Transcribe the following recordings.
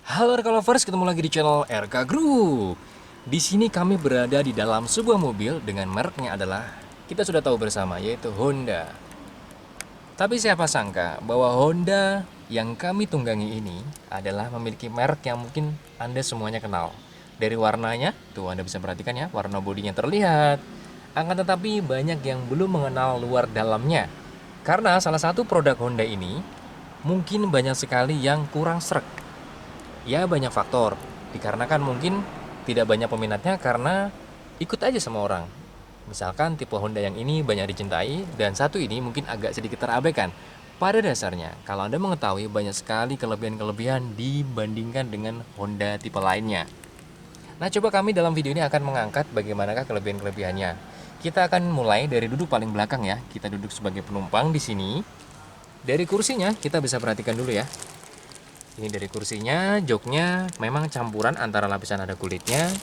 Halo RK Lovers, ketemu lagi di channel RK Group. Di sini kami berada di dalam sebuah mobil dengan mereknya adalah kita sudah tahu bersama, yaitu Honda. Tapi siapa sangka bahwa Honda yang kami tunggangi ini adalah memiliki merek yang mungkin Anda semuanya kenal. Dari warnanya, tuh Anda bisa perhatikan ya, warna bodinya terlihat. Akan tetapi banyak yang belum mengenal luar dalamnya. Karena salah satu produk Honda ini mungkin banyak sekali yang kurang sreg. Ya banyak faktor, dikarenakan mungkin tidak banyak peminatnya karena ikut aja sama orang. Misalkan tipe Honda yang ini banyak dicintai dan satu ini mungkin agak sedikit terabaikan. Pada dasarnya, kalau Anda mengetahui banyak sekali kelebihan-kelebihan dibandingkan dengan Honda tipe lainnya. Nah, coba kami dalam video ini akan mengangkat bagaimanakah kelebihan-kelebihannya. Kita akan mulai dari duduk paling belakang ya. Kita duduk sebagai penumpang di sini. Dari kursinya kita bisa perhatikan dulu ya. Ini dari kursinya, joknya memang campuran antara lapisan ada kulitnya,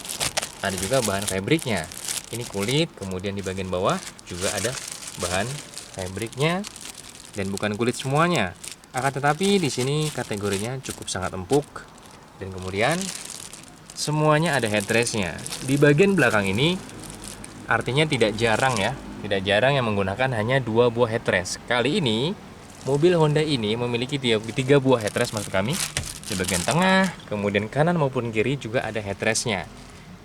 ada juga bahan fabriknya. Ini kulit, kemudian di bagian bawah juga ada bahan fabriknya dan bukan kulit semuanya. Akan tetapi di sini kategorinya cukup sangat empuk dan kemudian semuanya ada headrestnya. Di bagian belakang ini artinya tidak jarang ya, tidak jarang yang menggunakan hanya 2 buah headrest. Kali ini mobil Honda ini memiliki 3 buah headrest maksud kami. Di bagian tengah, kemudian kanan maupun kiri juga ada headrestnya.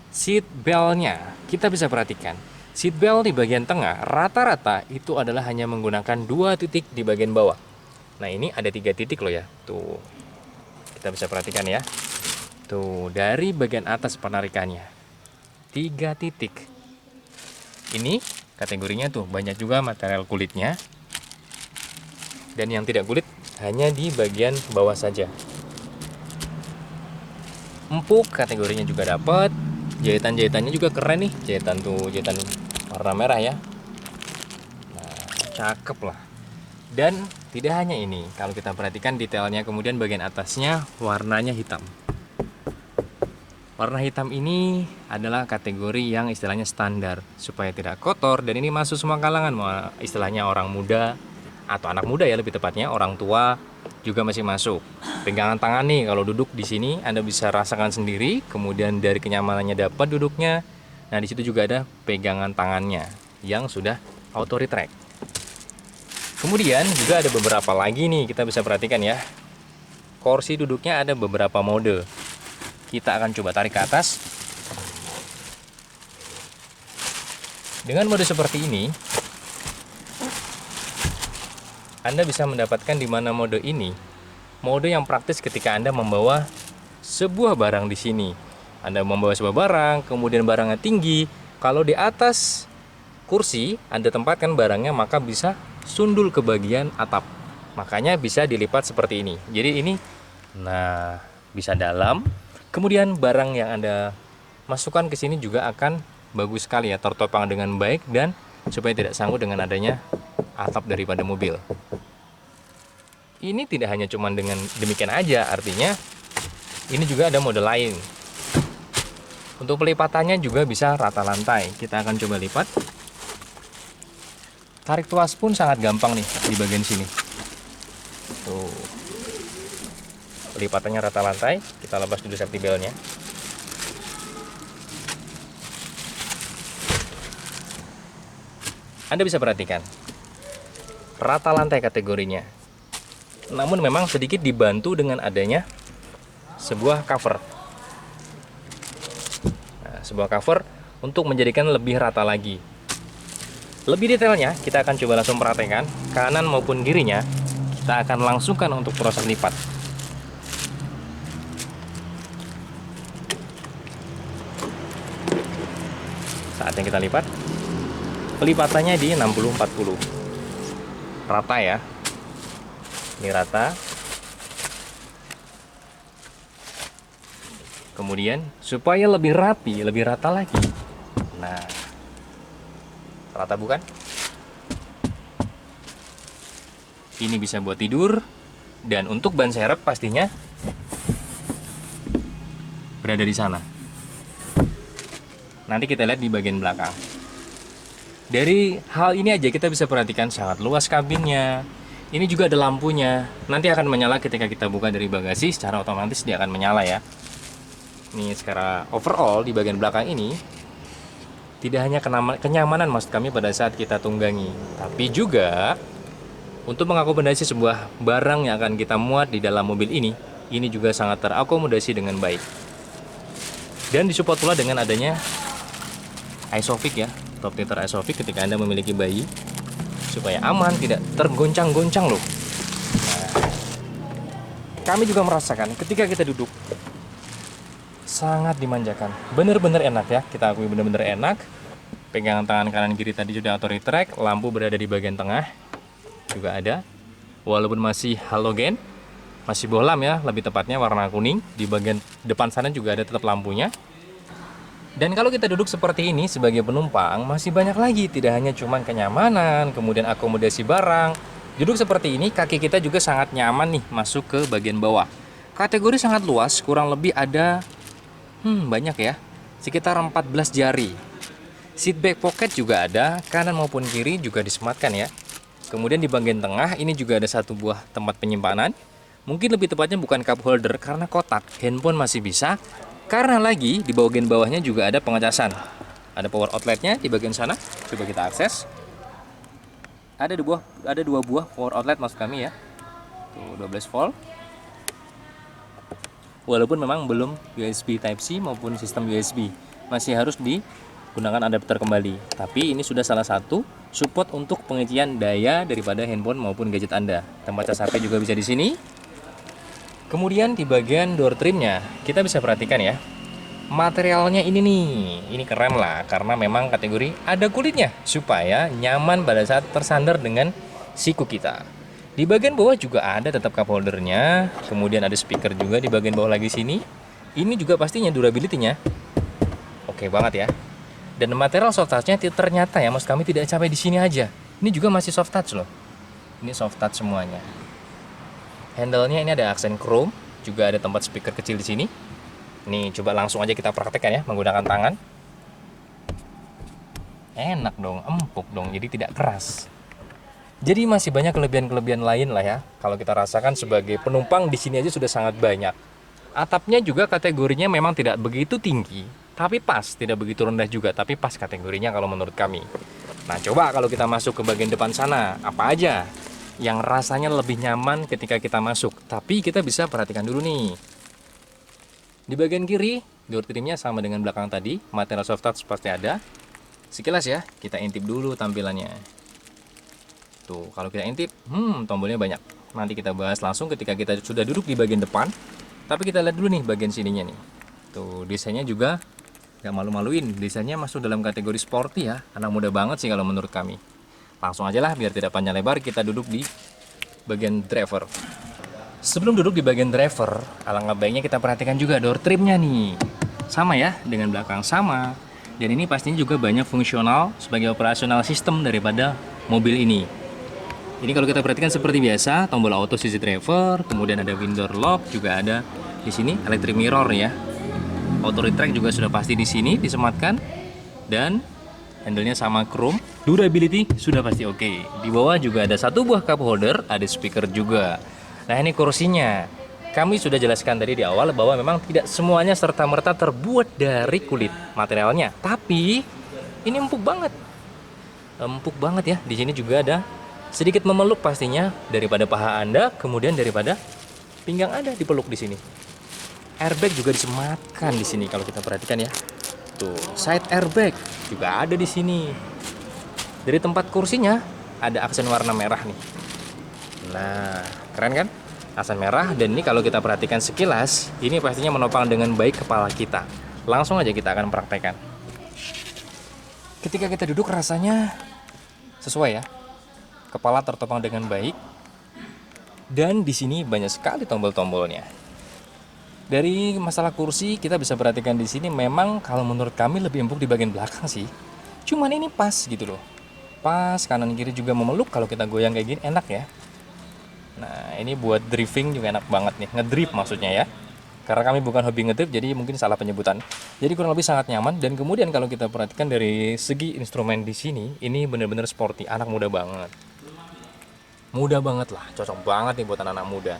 Seat beltnya kita bisa perhatikan. Seat belt di bagian tengah rata-rata itu adalah hanya menggunakan 2 titik di bagian bawah. Nah ini ada 3 titik loh ya. Tuh kita bisa perhatikan ya. Tuh dari bagian atas penarikannya 3 titik. Ini kategorinya tuh banyak juga material kulitnya. Dan yang tidak kulit hanya di bagian bawah saja. Empuk kategorinya juga dapat. Jahitan-jahitannya juga keren nih. Jahitan warna merah ya. Nah, cakep lah. Dan tidak hanya ini, kalau kita perhatikan detailnya, kemudian bagian atasnya warnanya hitam. Warna hitam ini adalah kategori yang istilahnya standar supaya tidak kotor, dan ini masuk semua kalangan, istilahnya orang muda atau anak muda ya lebih tepatnya, orang tua juga masih masuk. Pegangan tangan nih kalau duduk di sini Anda bisa rasakan sendiri, kemudian dari kenyamanannya dapat duduknya. Nah, di situ juga ada pegangan tangannya yang sudah auto retract. Kemudian juga ada beberapa lagi nih, kita bisa perhatikan ya. Kursi duduknya ada beberapa mode. Kita akan coba tarik ke atas. Dengan mode seperti ini, Anda bisa mendapatkan di mana mode ini, mode yang praktis ketika Anda membawa sebuah barang di sini. Anda membawa sebuah barang, kemudian barangnya tinggi. Kalau di atas kursi Anda tempatkan barangnya, maka bisa sundul ke bagian atap. Makanya bisa dilipat seperti ini. Jadi ini, nah, bisa dalam. Kemudian barang yang Anda masukkan ke sini juga akan bagus sekali ya, tertopang dengan baik dan supaya tidak sanggup dengan adanya atap daripada mobil. Ini tidak hanya cuman dengan demikian aja, artinya ini juga ada mode lain. Untuk pelipatannya juga bisa rata lantai. Kita akan coba lipat. Tarik tuas pun sangat gampang nih di bagian sini. Tuh. Pelipatannya rata lantai. Kita lepas dulu safety beltnya. Anda bisa perhatikan rata lantai kategorinya. Namun memang sedikit dibantu dengan adanya sebuah cover. Nah, sebuah cover untuk menjadikan lebih rata lagi. Lebih detailnya kita akan coba langsung perhatikan kanan maupun kirinya. Kita akan langsungkan untuk proses lipat. Saatnya kita lipat. Pelipatannya di 60-40. Rata ya. Ini rata. Kemudian supaya lebih rapi, lebih rata lagi. Nah, rata bukan? Ini bisa buat tidur. Dan untuk ban serep pastinya berada di sana. Nanti kita lihat di bagian belakang. Dari hal ini aja kita bisa perhatikan sangat luas kabinnya. Ini juga ada lampunya. Nanti akan menyala ketika kita buka dari bagasi, secara otomatis dia akan menyala ya. Ini secara overall di bagian belakang ini tidak hanya kenyamanan maksud kami pada saat kita tunggangi, tapi juga untuk mengakomodasi sebuah barang yang akan kita muat di dalam mobil ini juga sangat terakomodasi dengan baik. Dan disupport pula dengan adanya Isofix ya, top titer Isofix ketika Anda memiliki bayi, supaya aman, tidak tergoncang-goncang loh. Nah, kami juga merasakan ketika kita duduk sangat dimanjakan, bener-bener enak ya, kita akui bener-bener enak. Pegangan tangan kanan kiri tadi sudah auto retract, lampu berada di bagian tengah juga ada, walaupun masih halogen, masih bohlam ya, lebih tepatnya warna kuning. Di bagian depan sana juga ada tetap lampunya. Dan kalau kita duduk seperti ini sebagai penumpang, masih banyak lagi, tidak hanya cuman kenyamanan, kemudian akomodasi barang. Duduk seperti ini, kaki kita juga sangat nyaman nih masuk ke bagian bawah. Kategori sangat luas, kurang lebih ada banyak ya, sekitar 14 jari. Seat back pocket juga ada, kanan maupun kiri juga disematkan ya. Kemudian di bagian tengah ini juga ada satu buah tempat penyimpanan. Mungkin lebih tepatnya bukan cup holder karena kotak, handphone masih bisa. Karena lagi di bagian bawahnya juga ada pengecasan. Ada power outletnya di bagian sana, coba kita akses. Ada dua buah power outlet maksud kami ya. Tuh 12 volt. Walaupun memang belum USB Type-C maupun sistem USB, masih harus digunakan adapter kembali. Tapi ini sudah salah satu support untuk pengisian daya daripada handphone maupun gadget Anda. Tempat cas HP juga bisa di sini. Kemudian di bagian door trimnya kita bisa perhatikan ya, materialnya ini keren lah, karena memang kategori ada kulitnya supaya nyaman pada saat tersandar dengan siku kita. Di bagian bawah juga ada tetap cup holdernya, kemudian ada speaker juga di bagian bawah lagi sini. Ini juga pastinya durability-nya oke banget ya. Dan material soft touch-nya ternyata ya, maksud kami tidak sampai di sini aja. Ini juga masih soft touch loh. Ini soft touch semuanya. Handle-nya ini ada aksen chrome, juga ada tempat speaker kecil di sini. Nih coba langsung aja kita praktekkan ya menggunakan tangan. Enak dong, empuk dong, jadi tidak keras. Jadi masih banyak kelebihan-kelebihan lain lah ya. Kalau kita rasakan sebagai penumpang di sini aja sudah sangat banyak. Atapnya juga kategorinya memang tidak begitu tinggi, tapi pas, tidak begitu rendah juga, tapi pas kategorinya kalau menurut kami. Nah, coba kalau kita masuk ke bagian depan sana, apa aja yang rasanya lebih nyaman ketika kita masuk. Tapi kita bisa perhatikan dulu nih. Di bagian kiri, door trimnya sama dengan belakang tadi, material soft touch pasti ada. Sekilas ya, kita intip dulu tampilannya. Tuh, kalau kita intip, tombolnya banyak. Nanti kita bahas langsung ketika kita sudah duduk di bagian depan. Tapi kita lihat dulu nih bagian sininya nih. Tuh, desainnya juga gak malu-maluin. Desainnya masuk dalam kategori sporty ya. Anak muda banget sih kalau menurut kami. Langsung aja lah, biar tidak panjang lebar, kita duduk di bagian driver. Sebelum duduk di bagian driver, alangkah baiknya kita perhatikan juga door trimnya nih. Sama ya, dengan belakang sama. Dan ini pastinya juga banyak fungsional sebagai operasional sistem daripada mobil ini. Ini kalau kita perhatikan seperti biasa, tombol auto sisi driver, kemudian ada window lock, juga ada di sini electric mirror ya. Auto retract juga sudah pasti di sini disematkan, dan handle-nya sama chrome. Durability sudah pasti oke. Di bawah juga ada satu buah cup holder, ada speaker juga. Nah, ini kursinya. Kami sudah jelaskan tadi di awal bahwa memang tidak semuanya serta-merta terbuat dari kulit materialnya, tapi ini empuk banget. Empuk banget ya. Di sini juga ada sedikit memeluk pastinya daripada paha Anda, kemudian daripada pinggang Anda dipeluk di sini. Airbag juga disematkan di sini kalau kita perhatikan ya. Tuh, side airbag juga ada di sini. Dari tempat kursinya ada aksen warna merah nih. Nah, keren kan? Aksen merah, dan ini kalau kita perhatikan sekilas, ini pastinya menopang dengan baik kepala kita. Langsung aja kita akan praktekkan. Ketika kita duduk rasanya sesuai ya. Kepala tertopang dengan baik, dan di sini banyak sekali tombol-tombolnya. Dari masalah kursi kita bisa perhatikan di sini, memang kalau menurut kami lebih empuk di bagian belakang sih. Cuman ini pas gitu loh, pas kanan kiri juga memeluk. Kalau kita goyang kayak gini enak ya. Nah, ini buat drifting juga enak banget nih, ngedrift maksudnya ya. Karena kami bukan hobi ngedrift, jadi mungkin salah penyebutan. Jadi kurang lebih sangat nyaman. Dan kemudian kalau kita perhatikan dari segi instrumen di sini, ini benar-benar sporty, anak muda banget. Mudah banget lah, cocok banget nih buat anak-anak muda.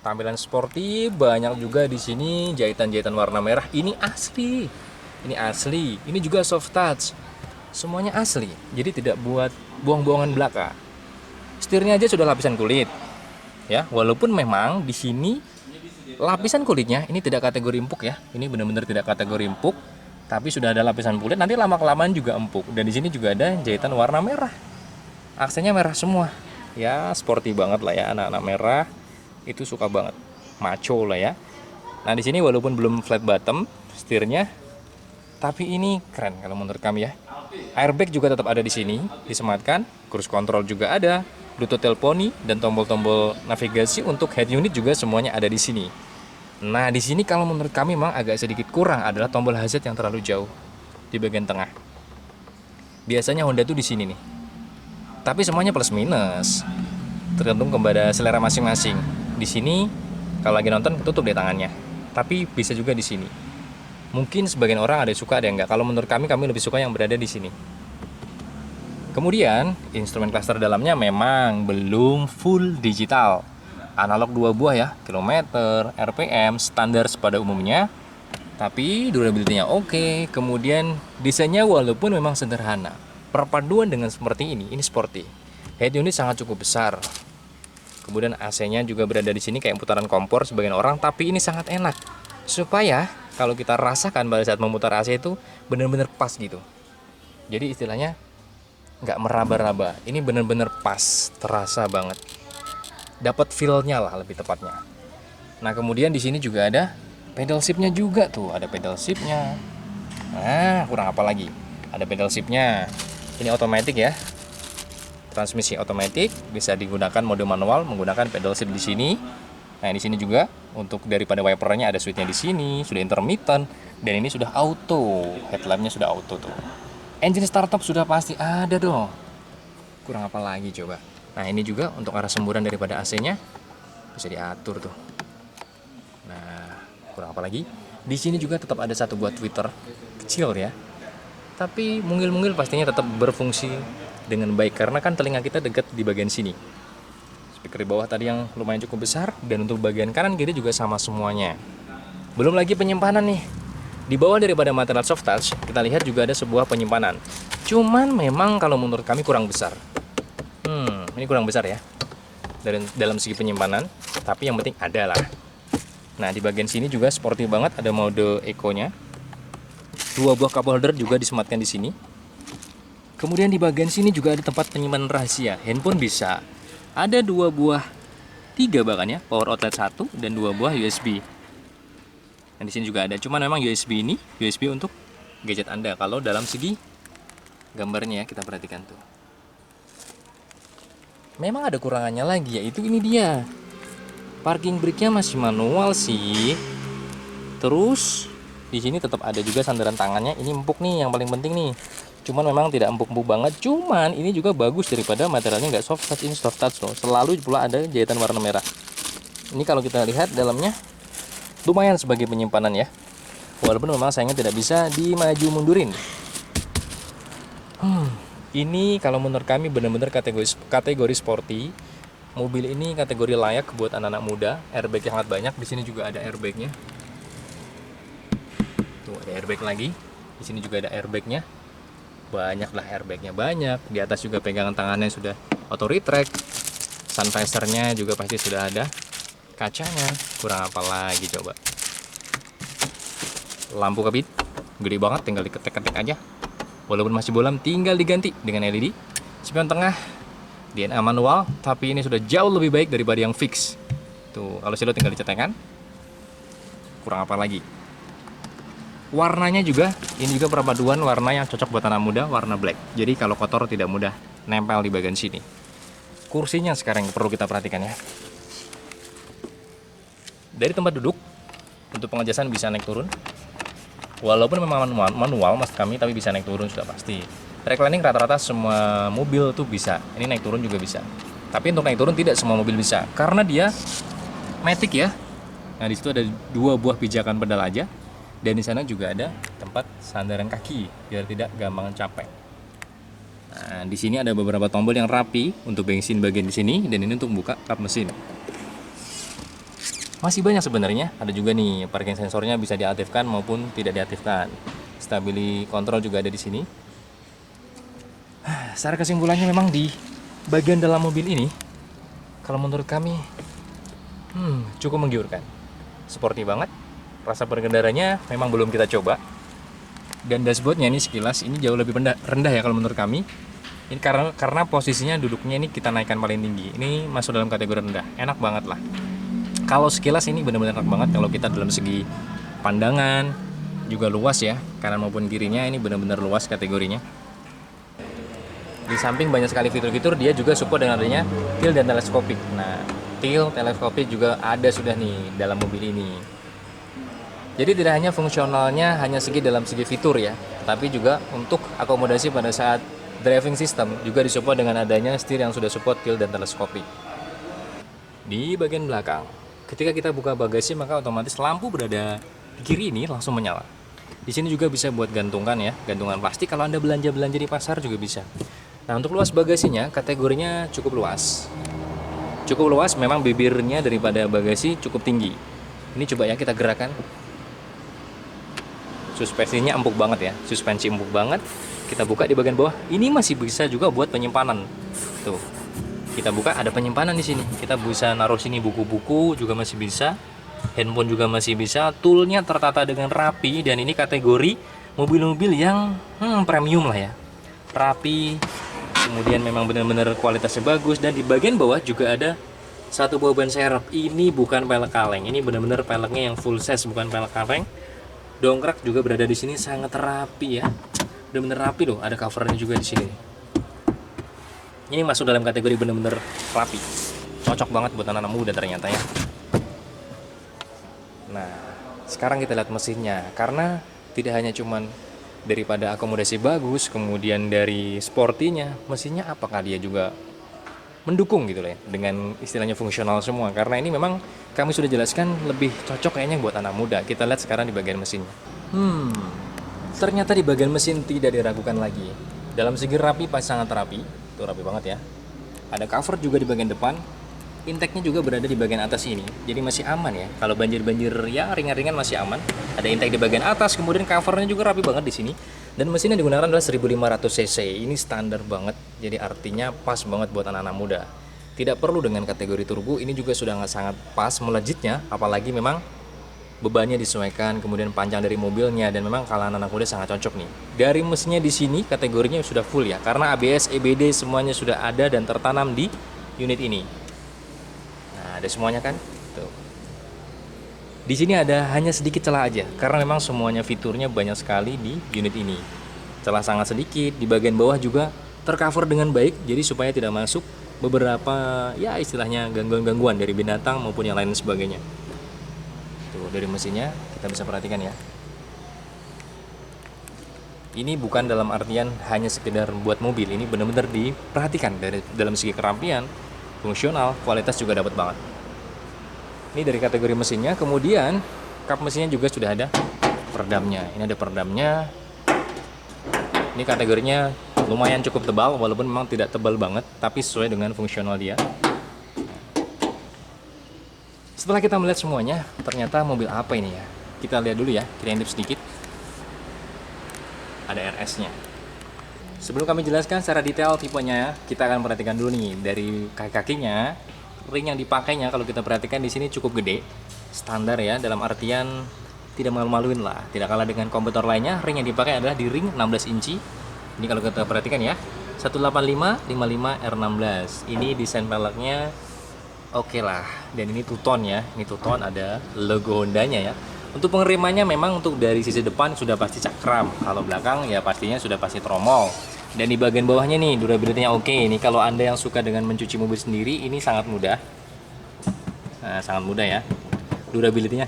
Tampilan sporty, banyak juga di sini jahitan-jahitan warna merah. Ini asli. Ini asli. Ini juga soft touch. Semuanya asli. Jadi tidak buat buang-buangan belaka. Setirnya aja sudah lapisan kulit. Ya, walaupun memang di sini lapisan kulitnya ini tidak kategori empuk ya. Ini benar-benar tidak kategori empuk, tapi sudah ada lapisan kulit. Nanti lama-kelamaan juga empuk. Dan di sini juga ada jahitan warna merah. Aksennya merah semua. Ya, sporty banget lah ya, anak-anak merah itu suka banget, maco lah ya. Nah di sini walaupun belum flat bottom setirnya, tapi ini keren kalau menurut kami ya. Airbag juga tetap ada di sini, disematkan. Cruise control juga ada, Bluetooth teleponi, dan tombol-tombol navigasi untuk head unit juga semuanya ada di sini. Nah di sini kalau menurut kami memang agak sedikit kurang adalah tombol hazard yang terlalu jauh di bagian tengah. Biasanya Honda tuh di sini nih. Tapi semuanya plus minus, tergantung kepada selera masing-masing. Di sini kalau lagi nonton ketutup deh tangannya, tapi bisa juga di sini. Mungkin sebagian orang ada yang suka ada yang enggak. Kalau menurut kami lebih suka yang berada di sini. Kemudian instrumen cluster dalamnya memang belum full digital, analog 2 buah ya, kilometer, RPM, standar pada umumnya. Tapi durability-nya oke. Kemudian desainnya walaupun memang sederhana, perpaduan dengan seperti ini sporty. Head unit sangat cukup besar. Kemudian AC-nya juga berada di sini kayak putaran kompor sebagian orang, tapi ini sangat enak. Supaya kalau kita rasakan pada saat memutar AC itu benar-benar pas gitu. Jadi istilahnya nggak meraba-raba. Ini benar-benar pas, terasa banget. Dapat feel-nya lah lebih tepatnya. Nah kemudian di sini juga ada pedal shift-nya juga tuh, ada pedal shift-nya. Nah kurang apa lagi? Ada pedal shift-nya. Ini otomatis ya. Transmisi otomatis, bisa digunakan mode manual menggunakan pedal shift di sini. Nah, di sini juga untuk daripada wipernya ada switch-nya di sini, sudah intermittent, dan ini sudah auto. Headlamp-nya sudah auto tuh. Engine startup sudah pasti ada dong. Kurang apa lagi coba? Nah, ini juga untuk arah semburan daripada AC-nya bisa diatur tuh. Nah, kurang apa lagi? Di sini juga tetap ada satu buat tweeter kecil ya. Tapi mungil-mungil pastinya tetap berfungsi dengan baik karena kan telinga kita dekat di bagian sini. Speaker di bawah tadi yang lumayan cukup besar, dan untuk bagian kanan kiri juga sama semuanya. Belum lagi penyimpanan nih. Di bawah daripada material soft touch kita lihat juga ada sebuah penyimpanan. Cuman memang kalau menurut kami kurang besar. Ini kurang besar ya dari dalam segi penyimpanan, tapi yang penting ada lah. Nah di bagian sini juga sporty banget, ada mode eco-nya. 2 buah cup holder juga disematkan di sini. Kemudian di bagian sini juga ada tempat penyimpanan rahasia. Handphone bisa. Ada 2 buah, 3 bahkan ya, power outlet 1 dan 2 buah USB. Dan di sini juga ada. Cuman memang USB ini USB untuk gadget Anda. Kalau dalam segi gambarnya ya, kita perhatikan tuh. Memang ada kurangannya lagi, yaitu ini dia. Parking brake-nya masih manual sih. Terus di sini tetap ada juga sandaran tangannya. Ini empuk nih, yang paling penting nih. Cuman memang tidak empuk-empuk banget. Cuman ini juga bagus daripada materialnya nggak soft touch. Ini soft touch loh. Selalu pula ada jahitan warna merah. Ini kalau kita lihat dalamnya lumayan sebagai penyimpanan ya. Walaupun memang sayangnya tidak bisa dimaju mundurin. Ini kalau menurut kami benar-benar kategori sporty. Mobil ini kategori layak buat anak-anak muda. Airbag sangat banyak. Di sini juga ada airbagnya. Tuh ada airbag lagi. Di sini juga ada airbagnya. Banyak lah airbagnya, banyak. Di atas juga pegangan tangannya sudah auto retract. Sun visor-nya juga pasti sudah ada. Kacanya kurang apa lagi coba. Lampu kabin gede banget, tinggal diketek-ketek aja. Walaupun masih bolam tinggal diganti dengan LED. Spion tengah DNA manual, tapi ini sudah jauh lebih baik daripada yang fix. Tuh, kalau silo tinggal dicetekan. Kurang apa lagi? Warnanya juga, ini juga perpaduan warna yang cocok buat anak muda, warna black. Jadi kalau kotor tidak mudah nempel di bagian sini. Kursinya sekarang yang perlu kita perhatikan ya. Dari tempat duduk, untuk pengejasan bisa naik turun. Walaupun memang manual maksud kami, tapi bisa naik turun sudah pasti. Reclining rata-rata semua mobil tuh bisa. Ini naik turun juga bisa. Tapi untuk naik turun tidak semua mobil bisa, karena dia matic ya. Nah di situ ada 2 buah pijakan pedal aja. Dan di sana juga ada tempat sandaran kaki biar tidak gampang capek. Nah, di sini ada beberapa tombol yang rapi untuk bensin bagian di sini, dan ini untuk buka kap mesin. Masih banyak sebenarnya, ada juga nih parking sensornya bisa diaktifkan maupun tidak diaktifkan. Stability control juga ada di sini. Secara kesimpulannya memang di bagian dalam mobil ini, kalau menurut kami, cukup menggiurkan. Sporty banget. Rasa berkendaranya memang belum kita coba. Dan dashboardnya ini sekilas ini jauh lebih rendah ya kalau menurut kami. Ini karena posisinya duduknya ini kita naikkan paling tinggi. Ini masuk dalam kategori rendah. Enak banget lah. Kalau sekilas ini benar-benar enak banget kalau kita dalam segi pandangan juga luas ya, kanan maupun kirinya ini benar-benar luas kategorinya. Di samping banyak sekali fitur-fitur, dia juga support dengan adanya tilt dan teleskopik. Nah, tilt, teleskopik juga ada sudah nih dalam mobil ini. Jadi tidak hanya fungsionalnya hanya dalam segi fitur ya, tapi juga untuk akomodasi pada saat driving system juga disupport dengan adanya setir yang sudah support tilt dan teleskopik. Di bagian belakang, ketika kita buka bagasi maka otomatis lampu berada di kiri ini langsung menyala. Di sini juga bisa buat gantungan ya, gantungan plastik kalau Anda belanja-belanja di pasar juga bisa. Nah, untuk luas bagasinya kategorinya cukup luas. Cukup luas, memang bibirnya daripada bagasi cukup tinggi. Ini coba ya kita gerakan. Suspensinya empuk banget ya, suspensi empuk banget. Kita buka di bagian bawah, ini masih bisa juga buat penyimpanan. Tuh. Kita buka ada penyimpanan di sini. Kita bisa naruh sini buku-buku juga masih bisa. Handphone juga masih bisa. Toolnya tertata dengan rapi dan ini kategori mobil-mobil yang premium lah ya. Rapi. Kemudian memang benar-benar kualitasnya bagus dan di bagian bawah juga ada satu buah ban serep. Ini bukan pelek kaleng. Ini benar-benar peleknya yang full size, bukan pelek kaleng. Dongkrak juga berada di sini sangat rapi ya. Benar-benar rapi loh. Ada covernya juga di sini. Ini masuk dalam kategori benar-benar rapi. Cocok banget buat anak-anak muda ternyata ya. Nah, sekarang kita lihat mesinnya. Karena tidak hanya cuman daripada akomodasi bagus, kemudian dari sportinya, mesinnya apakah dia juga mendukung gitu lah ya, dengan istilahnya fungsional semua. Karena ini memang kami sudah jelaskan lebih cocok kayaknya buat anak muda. Kita lihat sekarang di bagian mesinnya. Ternyata di bagian mesin tidak diragukan lagi. Dalam segi rapi pasti sangat rapi, itu rapi banget ya. Ada cover juga di bagian depan. Intake-nya juga berada di bagian atas ini, jadi masih aman ya. Kalau banjir-banjir ya ringan-ringan masih aman. Ada intake di bagian atas, kemudian covernya juga rapi banget di sini. Dan mesin yang digunakan adalah 1500 cc. Ini standar banget, jadi artinya pas banget buat anak-anak muda. Tidak perlu dengan kategori turbo, ini juga sudah sangat pas melejitnya. Apalagi memang bebannya disesuaikan, kemudian panjang dari mobilnya, dan memang kalau anak-anak muda sangat cocok nih. Dari mesinnya di sini kategorinya sudah full ya, karena ABS, EBD semuanya sudah ada dan tertanam di unit ini. Ada semuanya kan? Tuh. Di sini ada hanya sedikit celah aja karena memang semuanya fiturnya banyak sekali di unit ini. Celah sangat sedikit, di bagian bawah juga tercover dengan baik jadi supaya tidak masuk beberapa ya istilahnya gangguan-gangguan dari binatang maupun yang lain sebagainya. Tuh, dari mesinnya kita bisa perhatikan ya. Ini bukan dalam artian hanya sekedar buat mobil, ini benar-benar diperhatikan dari dalam segi kerampian, fungsional, kualitas juga dapat banget. Ini dari kategori mesinnya, kemudian kap mesinnya juga sudah ada peredamnya. Ini ada peredamnya. Ini kategorinya lumayan cukup tebal, walaupun memang tidak tebal banget, tapi sesuai dengan fungsional dia. Setelah kita melihat semuanya, ternyata mobil apa ini ya? Kita lihat dulu ya, kita intip sedikit. Ada RS-nya. Sebelum kami jelaskan secara detail tipenya, kita akan perhatikan dulu nih dari kaki-kakinya. Ring yang dipakainya kalau kita perhatikan di sini cukup gede, standar ya, dalam artian tidak malu-maluin lah. Tidak kalah dengan kompetitor lainnya, ring yang dipakai adalah di ring 16 inci. Ini kalau kita perhatikan ya, 185 R16. Ini desain peleknya oke lah. Dan ini two-tone ya, ini two-tone ada logo Hondanya ya. Untuk pengerimannya memang untuk dari sisi depan sudah pasti cakram, kalau belakang ya pastinya sudah pasti tromol. Dan di bagian bawahnya nih durability-nya oke. Ini kalau Anda yang suka dengan mencuci mobil sendiri ini sangat mudah. Nah, sangat mudah ya. Durability-nya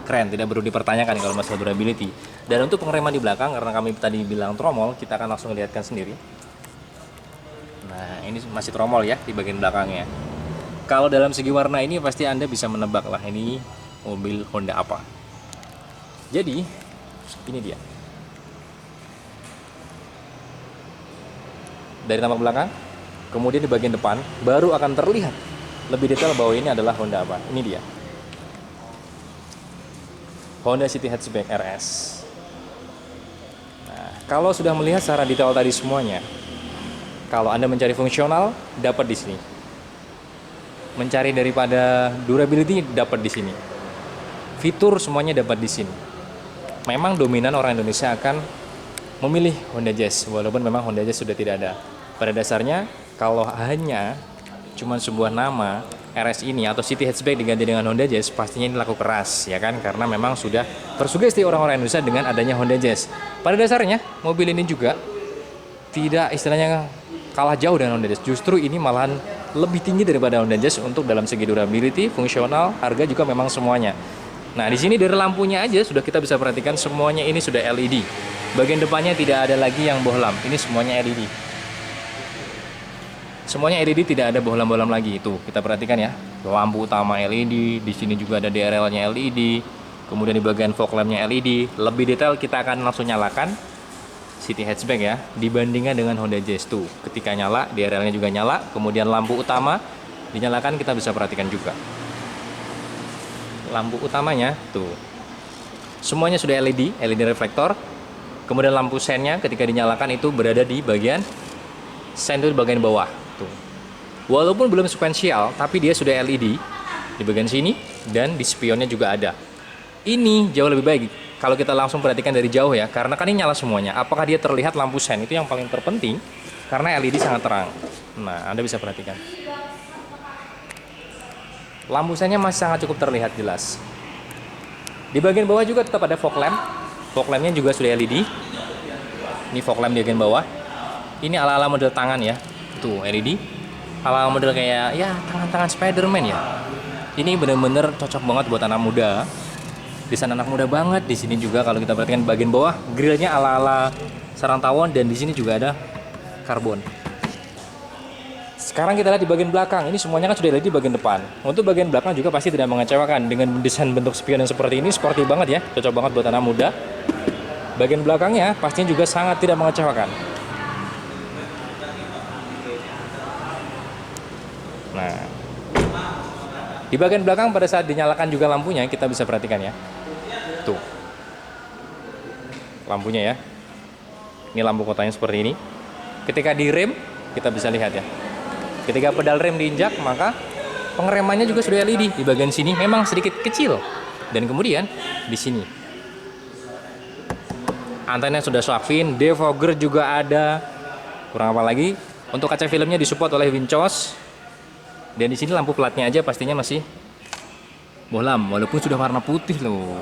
keren, tidak perlu dipertanyakan kalau masalah durability. Dan untuk pengereman di belakang karena kami tadi bilang tromol, kita akan langsung lihatkan sendiri. Nah, ini masih tromol ya di bagian belakangnya. Kalau dalam segi warna ini pasti Anda bisa menebak lah ini mobil Honda apa. Jadi, ini dia. dari tampak belakang, kemudian di bagian depan baru akan terlihat lebih detail bahwa ini adalah Honda apa. Ini dia, Honda City Hatchback RS. Nah, kalau sudah melihat secara detail tadi semuanya, kalau Anda mencari fungsional, dapat di sini. Mencari daripada durability, dapat di sini. Fitur semuanya dapat di sini. Memang dominan orang Indonesia akan memilih Honda Jazz, walaupun memang Honda Jazz sudah tidak ada. Pada dasarnya, kalau hanya cuma sebuah nama RS ini atau City Hatchback diganti dengan Honda Jazz, pastinya ini laku keras, ya kan? Karena memang sudah tersugesti orang-orang Indonesia dengan adanya Honda Jazz. Pada dasarnya, mobil ini juga tidak istilahnya kalah jauh dengan Honda Jazz. Justru ini malahan lebih tinggi daripada Honda Jazz untuk dalam segi durability, fungsional, harga juga memang semuanya. Nah, di sini dari lampunya aja sudah kita bisa perhatikan semuanya ini sudah LED. Bagian depannya tidak ada lagi yang bohlam. Ini semuanya LED. Semuanya LED, tidak ada bohlam-bohlam lagi. Itu kita perhatikan ya. Lampu utama LED, di sini juga ada DRL-nya LED. Kemudian di bagian fog lamp-nya LED. Lebih detail kita akan langsung nyalakan City Hatchback ya, dibandingkan dengan Honda Jazz tuh. Ketika nyala, DRL-nya juga nyala. Kemudian lampu utama dinyalakan, kita bisa perhatikan juga. Lampu utamanya tuh semuanya sudah LED reflektor. Kemudian lampu sennya ketika dinyalakan itu berada di bagian sen itu di bagian bawah tuh. Walaupun belum sekuensial, tapi dia sudah LED di bagian sini dan di spionnya juga ada. Ini jauh lebih baik kalau kita langsung perhatikan dari jauh ya, karena kan ini nyala semuanya. Apakah dia terlihat lampu sen, itu yang paling terpenting karena LED sangat terang. Nah, Anda bisa perhatikan. Lampu sennya masih sangat cukup terlihat jelas. Di bagian bawah juga tetap ada fog lamp. Fog lampnya juga sudah LED. Ini fog lamp di bagian bawah. Ini ala-ala model tangan ya. Tuh LED. Ala-ala model kayak ya tangan-tangan Spiderman ya. Ini bener-bener cocok banget buat anak muda. Desain anak muda banget. Di sini juga kalau kita perhatikan bagian bawah, grillnya ala-ala sarang tawon dan di sini juga ada karbon. Sekarang kita lihat di bagian belakang, ini semuanya kan sudah LED di bagian depan. Untuk bagian belakang juga pasti tidak mengecewakan. Dengan desain bentuk spion yang seperti ini, sporty banget ya, cocok banget buat anak muda. Bagian belakangnya pastinya juga sangat tidak mengecewakan. Nah, di bagian belakang pada saat dinyalakan juga lampunya, kita bisa perhatikan ya. Tuh, lampunya ya. Ini lampu kotanya seperti ini. Ketika di rem, kita bisa lihat ya. Ketika pedal rem diinjak, maka pengeremannya juga sudah LED di bagian sini, memang sedikit kecil. Dan kemudian di sini antena sudah shark fin, defogger juga ada. Kurang apa lagi? Untuk kaca filmnya disupport oleh Wincos. Dan di sini lampu platnya aja pastinya masih bohlam, walaupun sudah warna putih loh.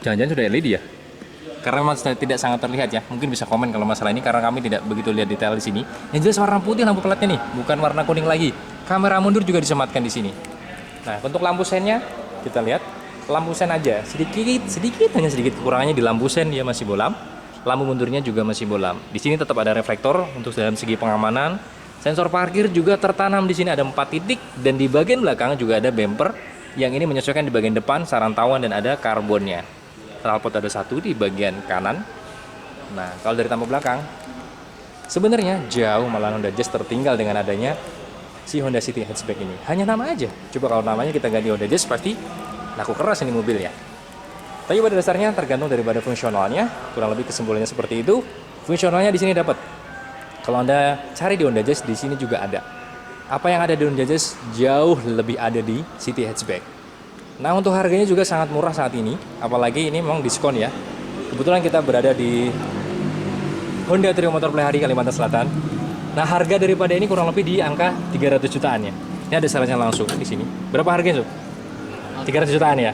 Jangan-jangan sudah LED ya? Karena memang tidak sangat terlihat ya. Mungkin bisa komen kalau masalah ini karena kami tidak begitu lihat detail di sini. Yang jelas warna putih lampu platnya nih, bukan warna kuning lagi. Kamera mundur juga disematkan di sini. Nah, untuk lampu sennya kita lihat lampu sen aja sedikit hanya sedikit kekurangannya di lampu sen, dia masih bohlam. Lampu mundurnya juga masih bohlam. Di sini tetap ada reflektor untuk dalam segi pengamanan. Sensor parkir juga tertanam di sini ada 4 titik dan di bagian belakang juga ada bumper yang ini menyesuaikan di bagian depan sarang tawon dan ada karbonnya. Knalpot ada 1 di bagian kanan. Nah, kalau dari tampak belakang sebenarnya jauh malah Honda Jazz tertinggal dengan adanya si Honda City Hatchback ini. Hanya nama aja. Coba kalau namanya kita ganti Honda Jazz pasti laku keras ini mobil ya. Tapi pada dasarnya tergantung daripada fungsionalnya. Kurang lebih kesimpulannya seperti itu. Fungsionalnya di sini dapat. Kalau Anda cari di Honda Jazz, di sini juga ada. Apa yang ada di Honda Jazz jauh lebih ada di City Hatchback. Nah, untuk harganya juga sangat murah saat ini. Apalagi ini memang diskon ya. Kebetulan kita berada di Honda Trio Motor Play Hari Kalimantan Selatan. Nah, harga daripada ini kurang lebih di angka 300 jutaan ya. Ini ada salesnya langsung di sini. Berapa harganya tuh? 300 jutaan ya.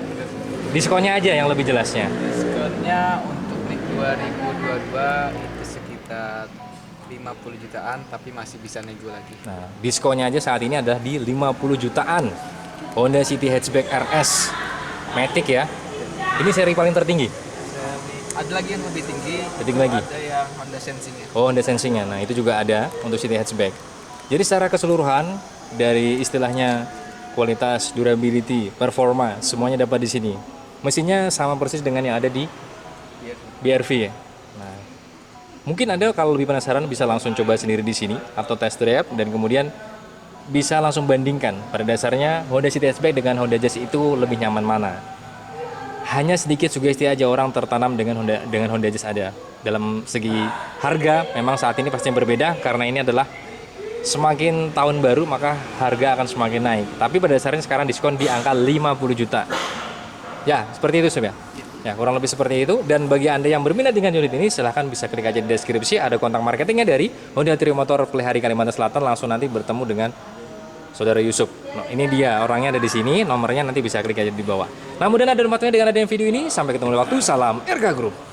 Diskonnya aja yang lebih jelasnya. Diskonnya untuk di 2022 itu sekitar 50 jutaan, tapi masih bisa nego lagi. Nah, diskonnya aja saat ini adalah di 50 jutaan. Honda City Hatchback RS Matic ya. Ini seri paling tertinggi. Ada lagi yang lebih tinggi. Lebih lagi. Ada yang Honda Sensing-nya. Oh, Honda Sensing-nya. Nah, itu juga ada untuk City Hatchback. Jadi secara keseluruhan dari istilahnya kualitas, durability, performa, semuanya dapat di sini. Mesinnya sama persis dengan yang ada di BRV ya. Nah, Mungkin Anda kalau lebih penasaran bisa langsung coba sendiri di sini atau test drive dan kemudian bisa langsung bandingkan. Pada dasarnya Honda City Hatchback dengan Honda Jazz itu lebih nyaman mana. Hanya sedikit sugesti aja orang tertanam dengan Honda Jazz ada. Dalam segi harga memang saat ini pasti berbeda karena ini adalah semakin tahun baru maka harga akan semakin naik. Tapi pada dasarnya sekarang diskon di angka 50 juta. Ya, seperti itu Sob ya. Ya, kurang lebih seperti itu. Dan bagi Anda yang berminat dengan unit ini, silahkan bisa klik aja di deskripsi. Ada kontak marketingnya dari Honda Trio Motor Pelihari Kalimantan Selatan. Langsung nanti bertemu dengan Saudara Yusuf. Nah, ini dia, orangnya ada di sini. Nomornya nanti bisa klik aja di bawah. Nah, mudah-mudahan ada manfaatnya dengan adanya video ini. Sampai ketemu di waktu. Salam Erga Group.